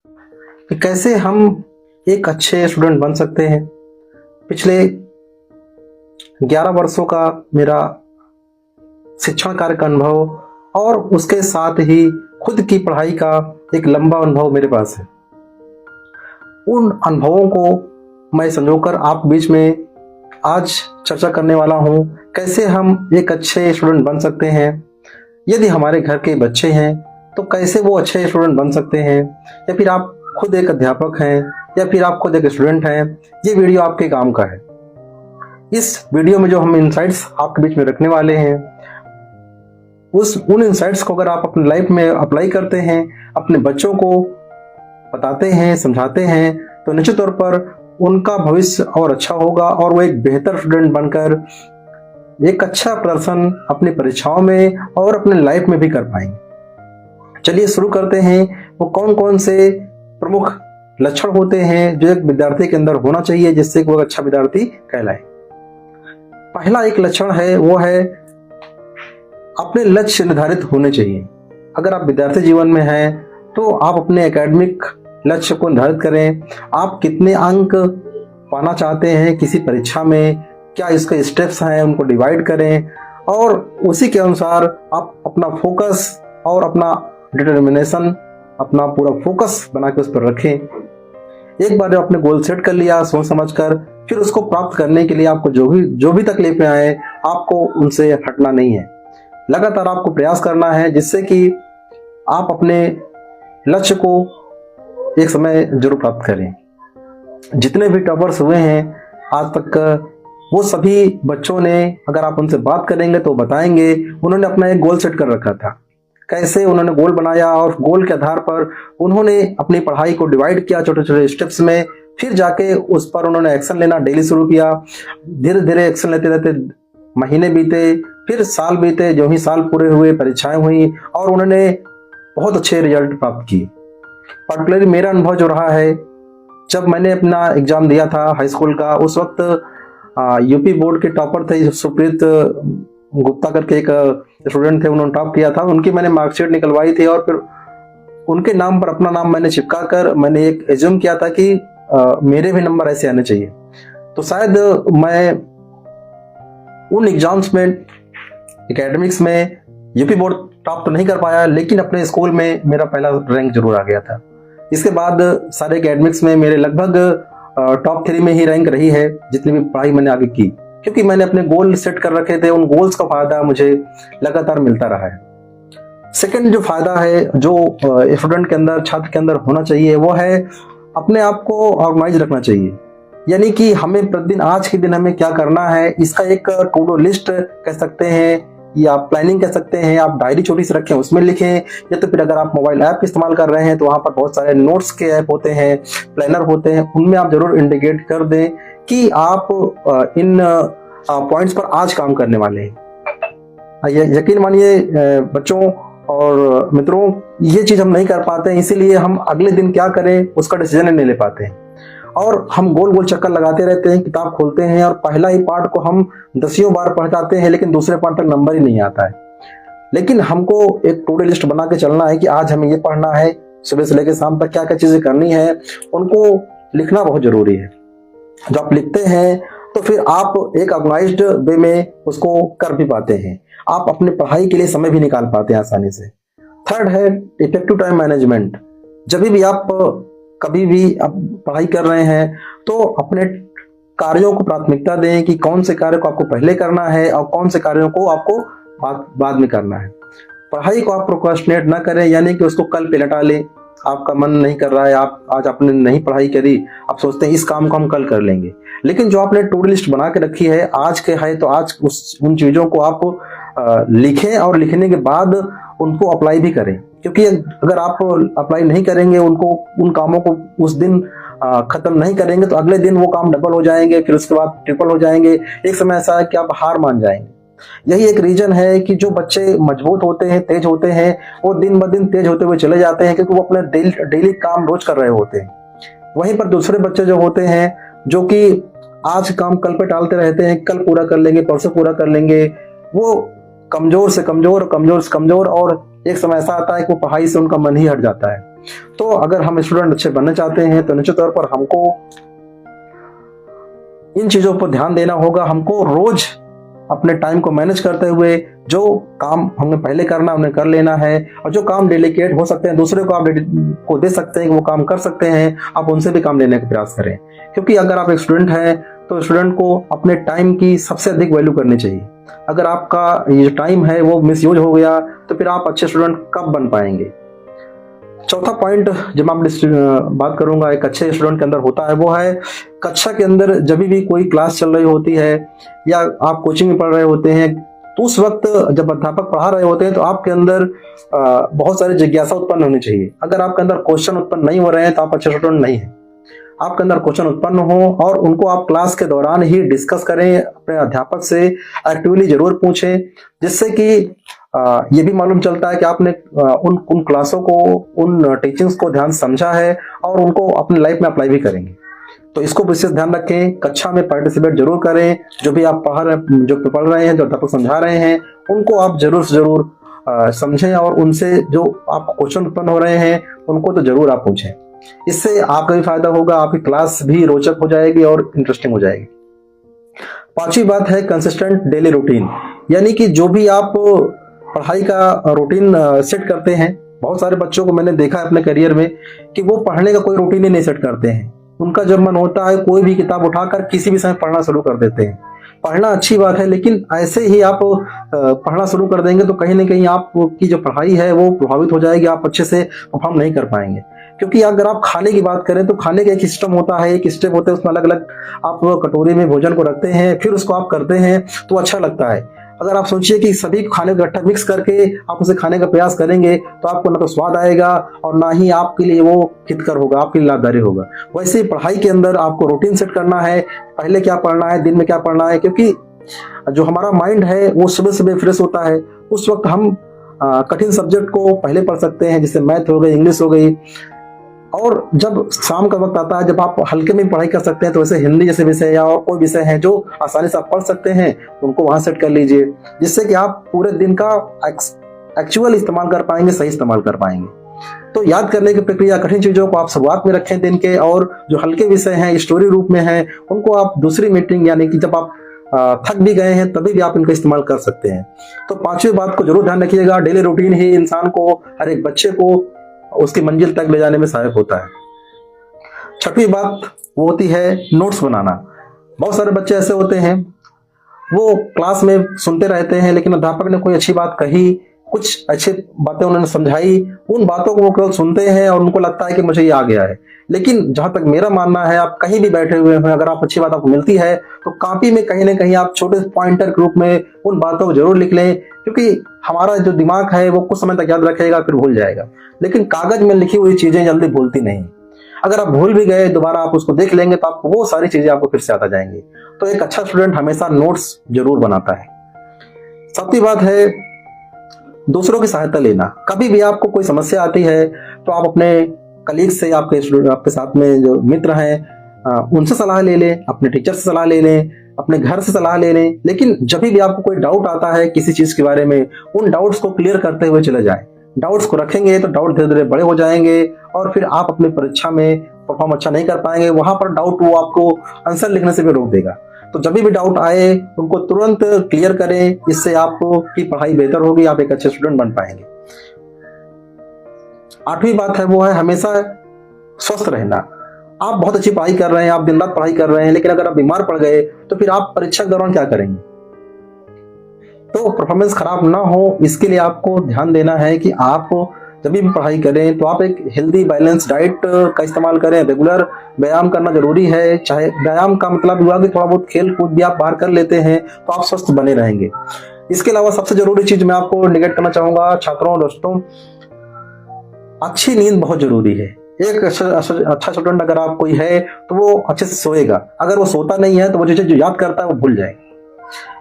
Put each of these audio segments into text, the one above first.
कि कैसे हम एक अच्छे स्टूडेंट बन सकते हैं। पिछले 11 वर्षों का मेरा शिक्षण कार्य का अनुभव और उसके साथ ही खुद की पढ़ाई का एक लंबा अनुभव मेरे पास है। उन अनुभवों को मैं संजोकर आप बीच में आज चर्चा करने वाला हूँ। कैसे हम एक अच्छे स्टूडेंट बन सकते हैं। यदि हमारे घर के बच्चे हैं तो कैसे वो अच्छे स्टूडेंट बन सकते हैं, या फिर आप खुद एक अध्यापक हैं या फिर आप खुद एक स्टूडेंट हैं, ये वीडियो आपके काम का है। इस वीडियो में जो हम इनसाइट्स आपके बीच में रखने वाले हैं, उन इनसाइट्स को अगर आप अपनी लाइफ में अप्लाई करते हैं, अपने बच्चों को बताते हैं, समझाते हैं, तो निश्चित तौर पर उनका भविष्य और अच्छा होगा और वो एक बेहतर स्टूडेंट बनकर एक अच्छा प्रदर्शन अपनी परीक्षाओं में और अपने लाइफ में भी कर पाएंगे। चलिए शुरू करते हैं। वो कौन कौन से प्रमुख लक्षण होते हैं जो एक विद्यार्थी के अंदर होना चाहिए जिससे वो अच्छा विद्यार्थी कहलाए। पहला एक लक्षण है, वो है अपने लक्ष्य निर्धारित होने चाहिए। अगर आप विद्यार्थी जीवन में हैं तो आप अपने एकेडमिक लक्ष्य को निर्धारित करें। आप कितने अंक पाना चाहते हैं किसी परीक्षा में, क्या इसके स्टेप्स हैं, उनको डिवाइड करें और उसी के अनुसार आप अपना फोकस और अपना डिटर्मिनेशन, अपना पूरा फोकस बना के उस पर रखें। एक बार जब आपने गोल सेट कर लिया सोच समझकर, फिर उसको प्राप्त करने के लिए आपको जो भी तकलीफें आए, आपको उनसे हटना नहीं है। लगातार आपको प्रयास करना है जिससे कि आप अपने लक्ष्य को एक समय जरूर प्राप्त करें। जितने भी टॉपर्स हुए हैं आज तक, वो सभी बच्चों ने, अगर आप उनसे बात करेंगे तो बताएंगे उन्होंने अपना एक गोल सेट कर रखा था। कैसे उन्होंने गोल बनाया और गोल के आधार पर उन्होंने अपनी पढ़ाई को डिवाइड किया छोटे छोटे स्टेप्स में, फिर जाके उस पर उन्होंने एक्शन लेना डेली शुरू किया। धीरे धीरे एक्शन लेते रहते महीने बीते, फिर साल बीते। जो ही साल पूरे हुए, परीक्षाएं हुई और उन्होंने बहुत अच्छे रिजल्ट प्राप्त किए। पर्टिकुलरली मेरा अनुभव जो रहा है, जब मैंने अपना एग्जाम दिया था हाई स्कूल का, उस वक्त यूपी बोर्ड के टॉपर थे सुप्रीत गुप्ता करके एक स्टूडेंट थे, उन्होंने टॉप किया था। उनकी मैंने मार्कशीट निकलवाई थी और फिर उनके नाम पर अपना नाम मैंने चिपका कर मैंने एक एज्यूम किया था कि मेरे भी नंबर ऐसे आने चाहिए। तो शायद मैं उन एग्जाम्स में, एकेडमिक्स में यूपी बोर्ड टॉप तो नहीं कर पाया, लेकिन अपने स्कूल में मेरा पहला रैंक जरूर आ गया था। इसके बाद सारे एकेडमिक्स में मेरे लगभग टॉप 3 में ही रैंक रही है जितनी भी पढ़ाई मैंने आगे की, क्योंकि मैंने अपने गोल सेट कर रखे थे। उन गोल्स का फायदा मुझे लगातार मिलता रहा है। सेकंड जो फायदा है जो स्टूडेंट के अंदर, छात्र के अंदर होना चाहिए, वो है अपने आप को ऑर्गेनाइज रखना चाहिए। यानी कि हमें प्रतिदिन, आज के दिन हमें क्या करना है, इसका एक टू डू लिस्ट कह सकते हैं या प्लानिंग कह सकते हैं। आप डायरी छोटी सी रखें, उसमें लिखें, या तो फिर अगर आप मोबाइल ऐप इस्तेमाल कर रहे हैं तो वहां पर बहुत सारे नोट्स के ऐप होते हैं, प्लानर होते हैं, उनमें आप जरूर इंडिकेट कर दें कि आप इन पॉइंट्स पर आज काम करने वाले हैं। यकीन मानिए बच्चों और मित्रों, ये चीज हम नहीं कर पाते हैं, इसीलिए हम अगले दिन क्या करें उसका डिसीजन नहीं ले पाते हैं और हम गोल गोल चक्कर लगाते रहते हैं। किताब खोलते हैं और पहला ही पार्ट को हम 10 बार पढ़ जाते हैं, लेकिन दूसरे पार्ट तक नंबर ही नहीं आता है। लेकिन हमको एक टू डू लिस्ट बना के चलना है कि आज हमें ये पढ़ना है, सुबह से लेकर शाम तक क्या क्या चीजें करनी है, उनको लिखना बहुत जरूरी है। जब आप लिखते हैं तो फिर आप एक ऑर्गेनाइज्ड वे में उसको कर भी पाते हैं। आप अपने पढ़ाई के लिए समय भी निकाल पाते हैं आसानी से। थर्ड है इफेक्टिव टाइम मैनेजमेंट। जब भी आप कभी भी आप पढ़ाई कर रहे हैं तो अपने कार्यों को प्राथमिकता दें कि कौन से कार्य को आपको पहले करना है और कौन से कार्यों को आपको बाद में करना है। पढ़ाई को आप प्रोक्रास्टिनेट ना करें, यानी कि उसको कल पे लटा लें। आपका मन नहीं कर रहा है, आप आज आपने नहीं पढ़ाई करी, आप सोचते हैं इस काम को हम कल कर लेंगे, लेकिन जो आपने टू डू लिस्ट बना के रखी है आज के है तो आज उन चीजों को आप लिखें और लिखने के बाद उनको अप्लाई भी करें। क्योंकि अगर आप अप्लाई नहीं करेंगे उनको, उन कामों को उस दिन खत्म नहीं करेंगे तो अगले दिन वो काम डबल हो जाएंगे, फिर उसके बाद ट्रिपल हो जाएंगे। एक समय ऐसा है कि आप हार मान जाएंगे। यही एक रीजन है कि जो बच्चे मजबूत होते हैं, तेज होते हैं, वो दिन ब दिन तेज होते हुए चले जाते हैं, क्योंकि वो अपने डेली काम रोज कर रहे होते हैं। वहीं पर दूसरे बच्चे जो होते हैं, जो कि आज काम कल पे टालते रहते हैं, कल पूरा कर लेंगे, परसों पूरा कर लेंगे, वो कमजोर से कमजोर, कमजोर से कमजोर, और एक समय ऐसा आता है कि वो पढ़ाई से उनका मन ही हट जाता है। तो अगर हम स्टूडेंट अच्छे बनना चाहते हैं तो निश्चित तौर पर हमको इन चीजों पर ध्यान देना होगा। हमको रोज अपने टाइम को मैनेज करते हुए जो काम हमें पहले करना उन्हें कर लेना है, और जो काम डेलीकेट हो सकते हैं दूसरे को आप को दे सकते हैं कि वो काम कर सकते हैं, आप उनसे भी काम लेने का प्रयास करें। क्योंकि अगर आप एक स्टूडेंट हैं तो स्टूडेंट को अपने टाइम की सबसे अधिक वैल्यू करनी चाहिए। अगर आपका ये टाइम है वो मिसयूज हो गया तो फिर आप अच्छे स्टूडेंट कब बन पाएंगे। चौथा पॉइंट जब मैं बात करूंगा एक अच्छे स्टूडेंट के अंदर होता है, वो है कक्षा के अंदर जब भी कोई क्लास चल रही होती है या आप कोचिंग में पढ़ रहे होते हैं, तो उस वक्त जब अध्यापक पढ़ा रहे होते हैं तो आपके अंदर बहुत सारी जिज्ञासा उत्पन्न होनी चाहिए। अगर आपके अंदर क्वेश्चन उत्पन्न नहीं हो रहे हैं तो आप अच्छे स्टूडेंट नहीं है। आपके अंदर क्वेश्चन उत्पन्न हो और उनको आप क्लास के दौरान ही डिस्कस करें, अपने अध्यापक से एक्टिवली जरूर पूछें, जिससे कि ये भी मालूम चलता है कि आपने उन क्लासों को, उन टीचिंग्स को ध्यान समझा है और उनको अपनी लाइफ में अप्लाई भी करेंगे। तो इसको विशेष ध्यान रखें, कक्षा में पार्टिसिपेट जरूर करें। जो भी आप जो पढ़ रहे हैं, जो अध्यापक समझा रहे हैं, उनको आप जरूर से जरूर समझें और उनसे जो आपको क्वेश्चन उत्पन्न हो रहे हैं उनको तो जरूर आप पूछें। इससे आपका भी फायदा होगा, आपकी क्लास भी रोचक हो जाएगी और इंटरेस्टिंग हो जाएगी। पांचवी बात है कंसिस्टेंट डेली रूटीन, यानी कि जो भी आप पढ़ाई का रूटीन सेट करते हैं। बहुत सारे बच्चों को मैंने देखा है अपने करियर में कि वो पढ़ने का कोई रूटीन ही नहीं सेट करते हैं। उनका जब मन होता है कोई भी किताब उठाकर किसी भी समय पढ़ना शुरू कर देते हैं। पढ़ना अच्छी बात है, लेकिन ऐसे ही आप पढ़ना शुरू कर देंगे तो कहीं ना कहीं आपकी जो पढ़ाई है वो प्रभावित हो जाएगी, आप अच्छे से परफॉर्म नहीं कर पाएंगे। क्योंकि अगर आप खाने की बात करें तो खाने का एक सिस्टम होता है, एक स्टेप होता है, उसमें अलग अलग आप कटोरी में भोजन को रखते हैं, फिर उसको आप करते हैं तो अच्छा लगता है। अगर आप सोचिए कि सभी खाने को इकट्ठा मिक्स करके आप उसे खाने का प्रयास करेंगे तो आपको ना तो स्वाद आएगा और ना ही आपके लिए वो हितकर होगा, आपके लिए लाभकारी होगा। वैसे ही पढ़ाई के अंदर आपको रूटीन सेट करना है, पहले क्या पढ़ना है, दिन में क्या पढ़ना है। क्योंकि जो हमारा माइंड है वो सुबह सुबह फ्रेश होता है, उस वक्त हम कठिन सब्जेक्ट को पहले पढ़ सकते हैं, जैसे मैथ हो गई, इंग्लिश हो गई। और जब शाम का वक्त आता है जब आप हल्के में पढ़ाई कर सकते हैं, तो वैसे हिंदी जैसे विषय या और कोई विषय हैं जो आसानी से आप पढ़ सकते हैं, उनको वहां सेट कर लीजिए, जिससे कि आप पूरे दिन का एक्चुअल इस्तेमाल कर पाएंगे, सही इस्तेमाल कर पाएंगे। तो याद करने की प्रक्रिया, कठिन चीजों को आप शुरुआत में रखें दिन के, और जो हल्के विषय हैं, स्टोरी रूप में हैं, उनको आप दूसरी मीटिंग यानी कि जब आप थक भी गए हैं तभी भी आप इनका इस्तेमाल कर सकते हैं। तो पांचवी बात को जरूर ध्यान रखिएगा, डेली रूटीन ही इंसान को, हर एक बच्चे को उसकी मंजिल तक ले जाने में सहायक होता है। छठवीं बात वो होती है नोट्स बनाना। बहुत सारे बच्चे ऐसे होते हैं वो क्लास में सुनते रहते हैं, लेकिन अध्यापक ने कोई अच्छी बात कही, कुछ अच्छी बातें उन्होंने समझाई, उन बातों को वो केवल सुनते हैं और उनको लगता है कि मुझे ये आ गया है। लेकिन जहां तक मेरा मानना है, आप कहीं भी बैठे हुए हैं, अगर आप अच्छी बात आपको मिलती है तो कॉपी में कहीं ना कहीं आप छोटे पॉइंटर के रूप में उन बातों को जरूर लिख लें, क्योंकि हमारा जो दिमाग है वो कुछ समय तक याद रखेगा फिर भूल जाएगा, लेकिन कागज में लिखी हुई चीजें जल्दी भूलती नहीं। अगर आप भूल भी गए, दोबारा आप उसको देख लेंगे तो आपको वो सारी चीजें आपको फिर से याद आ जाएंगी। तो एक अच्छा स्टूडेंट हमेशा नोट्स जरूर बनाता है। सातवीं बात है दूसरों की सहायता लेना। कभी भी आपको कोई समस्या आती है तो आप अपने कलीग से, आपके साथ में जो मित्र हैं उनसे सलाह ले लें, अपने टीचर से सलाह ले लें, अपने घर से सलाह ले लें। लेकिन जब भी आपको कोई डाउट आता है किसी चीज के बारे में, उन डाउट्स को क्लियर करते हुए चले जाएं। डाउट्स को रखेंगे तो डाउट धीरे धीरे बड़े हो जाएंगे और फिर आप अपनी परीक्षा में परफॉर्म अच्छा नहीं कर पाएंगे। वहां पर डाउट वो आपको आंसर लिखने से भी रोक देगा। तो जब भी डाउट आए उनको तुरंत क्लियर करें, इससे आपकी पढ़ाई बेहतर होगी, आप एक अच्छे स्टूडेंट बन पाएंगे। आठवीं बात है वो है हमेशा स्वस्थ रहना। आप बहुत अच्छी पढ़ाई कर रहे हैं, आप दिन रात पढ़ाई कर रहे हैं, लेकिन अगर आप बीमार पड़ गए तो फिर आप परीक्षा के दौरान क्या करेंगे? तो परफॉर्मेंस खराब ना हो, इसके लिए आपको ध्यान देना है कि आप जब भी पढ़ाई करें तो आप एक हेल्दी बैलेंस डाइट का इस्तेमाल करें। रेगुलर व्यायाम करना जरूरी है। चाहे व्यायाम का मतलब हुआ कि थोड़ा बहुत खेल कूद भी आप बाहर कर लेते हैं तो आप स्वस्थ बने रहेंगे। इसके अलावा सबसे जरूरी चीज मैं आपको निगेट करना चाहूंगा छात्रों, दोस्तों, अच्छी नींद बहुत जरूरी है। एक अच्छा स्टूडेंट अगर आप कोई है तो वो अच्छे से सोएगा। अगर वो सोता नहीं है तो वो चीजें जो याद करता है वो भूल जाए।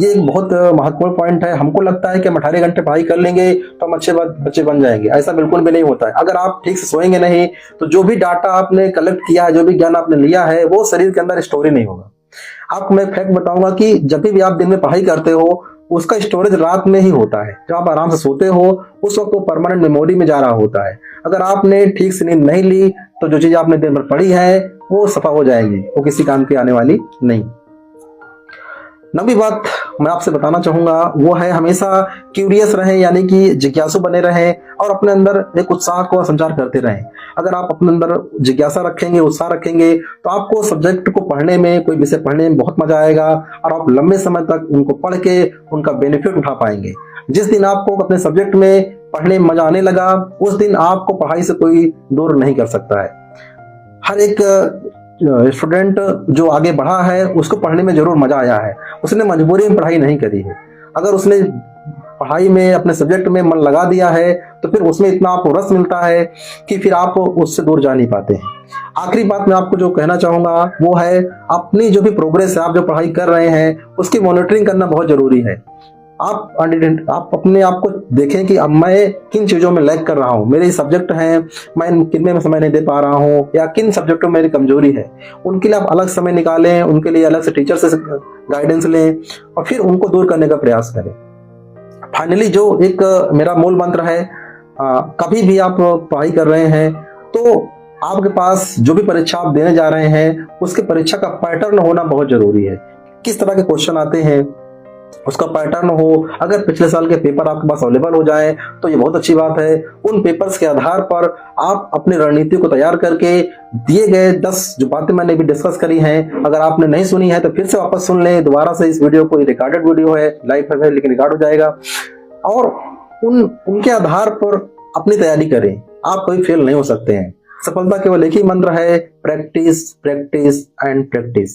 ये एक बहुत महत्वपूर्ण पॉइंट है। हमको लगता है कि हम 18 घंटे पढ़ाई कर लेंगे तो हम अच्छे बच्चे बन जाएंगे। ऐसा बिल्कुल भी नहीं होता है। अगर आप ठीक से सोएंगे नहीं तो जो भी डाटा आपने कलेक्ट किया है, जो भी ज्ञान आपने लिया है, वो शरीर के अंदर स्टोर ही नहीं होगा। आपको मैं फैक्ट बताऊंगा कि जब भी आप दिन में पढ़ाई करते हो उसका स्टोरेज रात में ही होता है। जब आप आराम से सोते हो उस वक्त वो परमानेंट मेमोरी में जा रहा होता है। अगर आपने ठीक से नींद नहीं ली तो जो चीज आपने दिन भर पढ़ी है वो सफा हो जाएगी, वो किसी काम की आने वाली नहीं। 9वीं बात मैं आपसे बताना चाहूंगा वो है हमेशा क्यूरियस रहें, यानी कि जिज्ञासु बने रहें और अपने अंदर एक उत्साह को संचार करते रहें। अगर आप अपने अंदर जिज्ञासा रखेंगे, उत्साह रखेंगे तो आपको सब्जेक्ट को पढ़ने में, कोई विषय पढ़ने में बहुत मजा आएगा और आप लंबे समय तक उनको पढ़ के उनका बेनिफिट उठा पाएंगे। जिस दिन आपको अपने सब्जेक्ट में पढ़ने में मजा आने लगा उस दिन आपको पढ़ाई से कोई दूर नहीं कर सकता है। हर एक स्टूडेंट जो आगे बढ़ा है उसको पढ़ने में जरूर मजा आया है, उसने मजबूरी में पढ़ाई नहीं करी है। अगर उसने पढ़ाई में अपने सब्जेक्ट में मन लगा दिया है तो फिर उसमें इतना आपको रस मिलता है कि फिर आप उससे दूर जा नहीं पाते हैं। आखिरी बात मैं आपको जो कहना चाहूंगा वो है अपनी जो भी प्रोग्रेस है, आप जो पढ़ाई कर रहे हैं उसकी मॉनिटरिंग करना बहुत जरूरी है। आप अपने आप को देखें कि अब मैं किन चीजों में लैग कर रहा हूँ, मेरे सब्जेक्ट हैं, मैं किन में समय नहीं दे पा रहा हूँ या किन सब्जेक्टों में मेरी कमजोरी है। उनके लिए आप अलग समय निकालें, उनके लिए अलग से टीचर से गाइडेंस लें और फिर उनको दूर करने का प्रयास करें। फाइनली जो एक मेरा मूल मंत्र है, कभी भी आप पढ़ाई कर रहे हैं तो आपके पास जो भी परीक्षा आप देने जा रहे हैं उसके परीक्षा का पैटर्न होना बहुत जरूरी है। किस तरह के क्वेश्चन आते हैं उसका पैटर्न हो। अगर पिछले साल के पेपर आपके पास अवेलेबल हो जाए तो ये बहुत अच्छी बात है। उन पेपर्स के आधार पर आप अपनी रणनीति को तैयार करके दिए गए 10 जो बातें मैंने भी डिस्कस करी हैं, अगर आपने नहीं सुनी है तो फिर से वापस सुन लें दोबारा से इस वीडियो को। रिकॉर्डेड वीडियो है, लाइव है लेकिन रिकॉर्ड हो जाएगा और उनके आधार पर अपनी तैयारी करें। आप कभी फेल नहीं हो सकते हैं। सफलता केवल एक ही मंत्र है, प्रैक्टिस प्रैक्टिस एंड प्रैक्टिस।